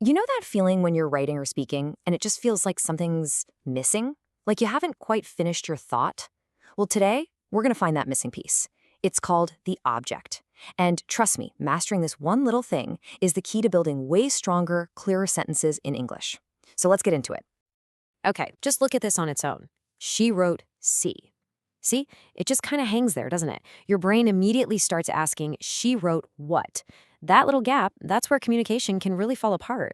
You know that feeling when you're writing or speaking and it just feels like something's missing? Like you haven't quite finished your thought? Well, today, we're going to find that missing piece. It's called the object. And trust me, mastering this one little thing is the key to building way stronger, clearer sentences in English. So let's get into it. Okay, just look at this on its own. She wrote C. See, it just kind of hangs there, doesn't it? Your brain immediately starts asking, she wrote what? That little gap, that's where communication can really fall apart.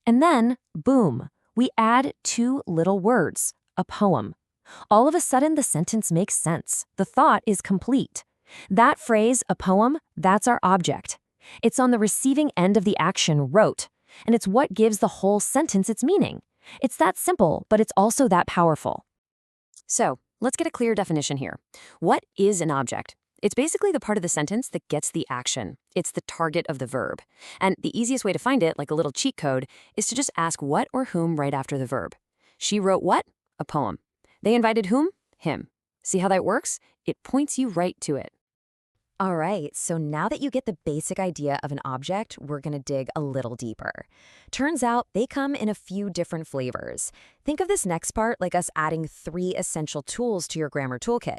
And then, boom, we add two little words, a poem. All of a sudden, the sentence makes sense. The thought is complete. That phrase, a poem, that's our object. It's on the receiving end of the action wrote, and it's what gives the whole sentence its meaning. It's that simple, but it's also that powerful. So, let's get a clear definition here. What is an object? It's basically the part of the sentence that gets the action. It's the target of the verb. And the easiest way to find it, like a little cheat code, is to just ask what or whom right after the verb. She wrote what? A poem. They invited whom? Him. See how that works? It points you right to it. All right, so now that you get the basic idea of an object, we're going to dig a little deeper. Turns out they come in a few different flavors. Think of this next part like us adding 3 essential tools to your grammar toolkit.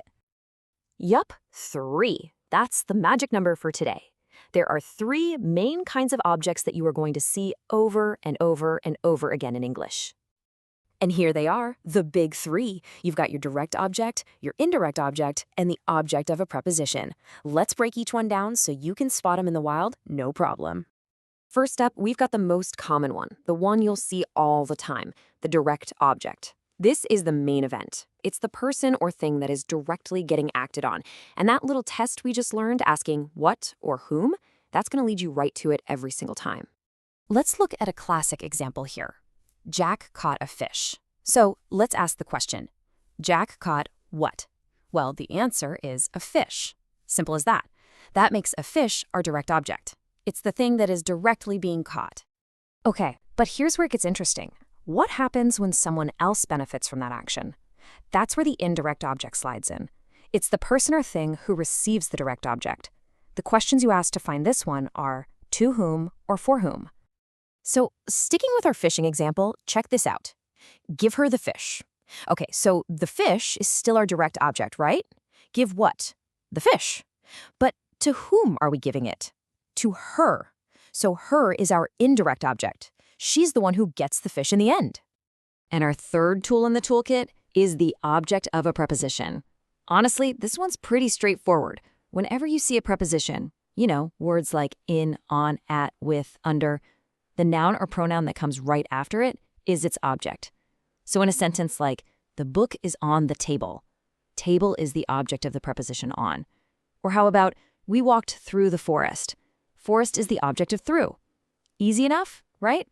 Yup, 3. That's the magic number for today. There are 3 main kinds of objects that you are going to see over and over and over again in English. And here they are, the big 3. You've got your direct object, your indirect object, and the object of a preposition. Let's break each one down so you can spot them in the wild, no problem. First up, we've got the most common one, the one you'll see all the time, the direct object. This is the main event. It's the person or thing that is directly getting acted on. And that little test we just learned asking what or whom, that's going to lead you right to it every single time. Let's look at a classic example here. Jack caught a fish. So let's ask the question. Jack caught what? Well, the answer is a fish. Simple as that. That makes a fish our direct object. It's the thing that is directly being caught. Okay, but here's where it gets interesting. What happens when someone else benefits from that action? That's where the indirect object slides in. It's the person or thing who receives the direct object. The questions you ask to find this one are to whom or for whom. So, sticking with our fishing example, check this out. Give her the fish. Okay, so the fish is still our direct object, right? Give what? The fish. But to whom are we giving it? To her. So her is our indirect object. She's the one who gets the fish in the end. And our third tool in the toolkit is the object of a preposition. Honestly, this one's pretty straightforward. Whenever you see a preposition, words like in, on, at, with, under, the noun or pronoun that comes right after it is its object. So in a sentence like, the book is on the table, table is the object of the preposition on. Or how about, we walked through the forest, forest is the object of through. Easy enough, right?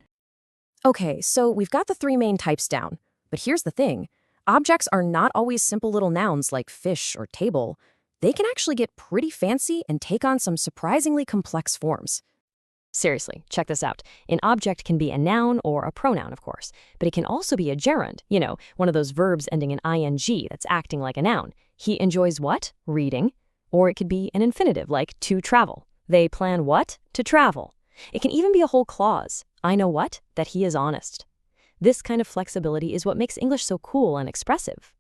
Okay, so we've got the 3 main types down. But here's the thing. Objects are not always simple little nouns like fish or table. They can actually get pretty fancy and take on some surprisingly complex forms. Seriously, check this out. An object can be a noun or a pronoun, of course, but it can also be a gerund, one of those verbs ending in ing that's acting like a noun. He enjoys what? Reading. Or it could be an infinitive, like to travel. They plan what? To travel. It can even be a whole clause. I know what? That he is honest. This kind of flexibility is what makes English so cool and expressive.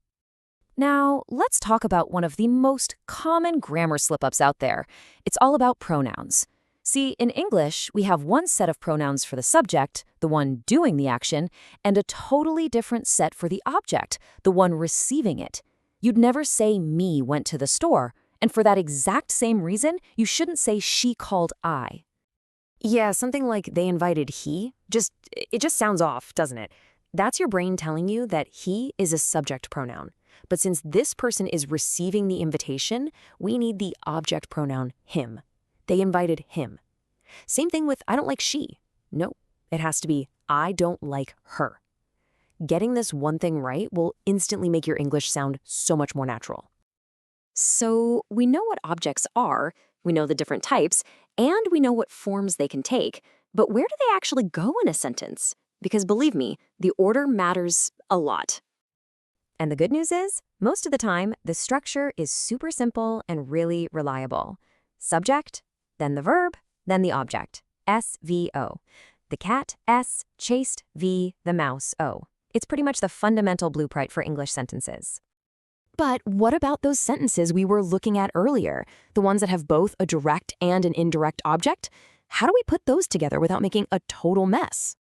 Now, let's talk about one of the most common grammar slip-ups out there. It's all about pronouns. See, in English, we have one set of pronouns for the subject, the one doing the action, and a totally different set for the object, the one receiving it. You'd never say me went to the store, and for that exact same reason, you shouldn't say she called I. Yeah, something like they invited he, it just sounds off, doesn't it? That's your brain telling you that he is a subject pronoun. But since this person is receiving the invitation, we need the object pronoun him. They invited him. Same thing with I don't like she. No, it has to be I don't like her. Getting this one thing right will instantly make your English sound so much more natural. So we know what objects are, we know the different types, and we know what forms they can take. But where do they actually go in a sentence? Because believe me, the order matters a lot. And the good news is, most of the time, the structure is super simple and really reliable. Subject, then the verb, then the object. SVO. The cat, S, chased, V, the mouse, O. It's pretty much the fundamental blueprint for English sentences. But what about those sentences we were looking at earlier, the ones that have both a direct and an indirect object? How do we put those together without making a total mess?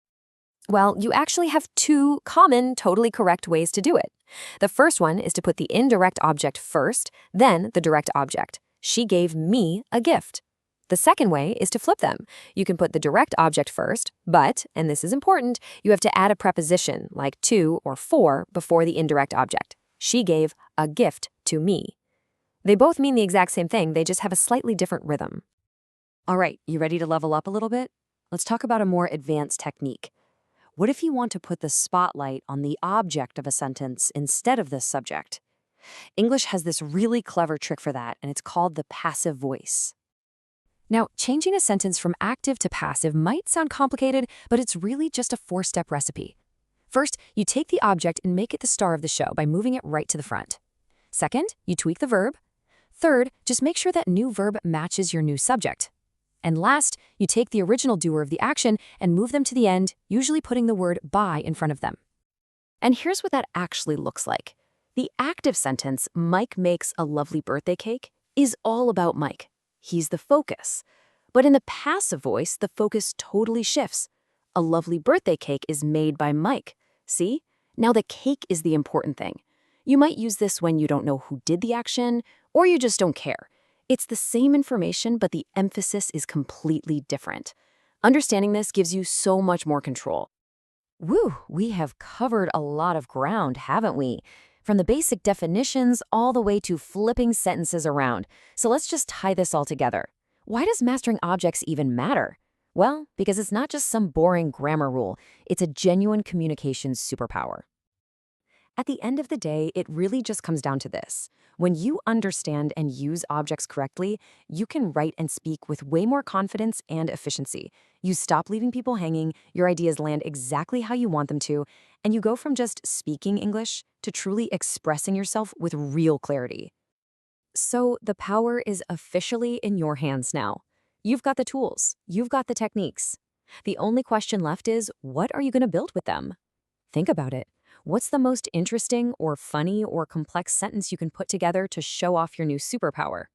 Well, you actually have two common, totally correct ways to do it. The first one is to put the indirect object first, then the direct object. She gave me a gift. The second way is to flip them. You can put the direct object first, but, and this is important, you have to add a preposition, like to or for, before the indirect object. She gave a gift to me. They both mean the exact same thing, they just have a slightly different rhythm. All right, you ready to level up a little bit? Let's talk about a more advanced technique. What if you want to put the spotlight on the object of a sentence instead of the subject? English has this really clever trick for that, and it's called the passive voice. Now, changing a sentence from active to passive might sound complicated, but it's really just a four-step recipe. First, you take the object and make it the star of the show by moving it right to the front. Second, you tweak the verb. Third, just make sure that new verb matches your new subject. And last, you take the original doer of the action and move them to the end, usually putting the word by in front of them. And here's what that actually looks like. The active sentence, Mike makes a lovely birthday cake, is all about Mike. He's the focus. But in the passive voice, the focus totally shifts. A lovely birthday cake is made by Mike. See? Now the cake is the important thing. You might use this when you don't know who did the action, or you just don't care. It's the same information, but the emphasis is completely different. Understanding this gives you so much more control. Woo, we have covered a lot of ground, haven't we? From the basic definitions all the way to flipping sentences around. So let's just tie this all together. Why does mastering objects even matter? Well, because it's not just some boring grammar rule. It's a genuine communications superpower. At the end of the day, it really just comes down to this. When you understand and use objects correctly, you can write and speak with way more confidence and efficiency. You stop leaving people hanging, your ideas land exactly how you want them to, and you go from just speaking English to truly expressing yourself with real clarity. So the power is officially in your hands now. You've got the tools, you've got the techniques. The only question left is, what are you going to build with them? Think about it. What's the most interesting or funny or complex sentence you can put together to show off your new superpower?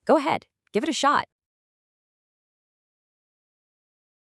Go ahead, give it a shot.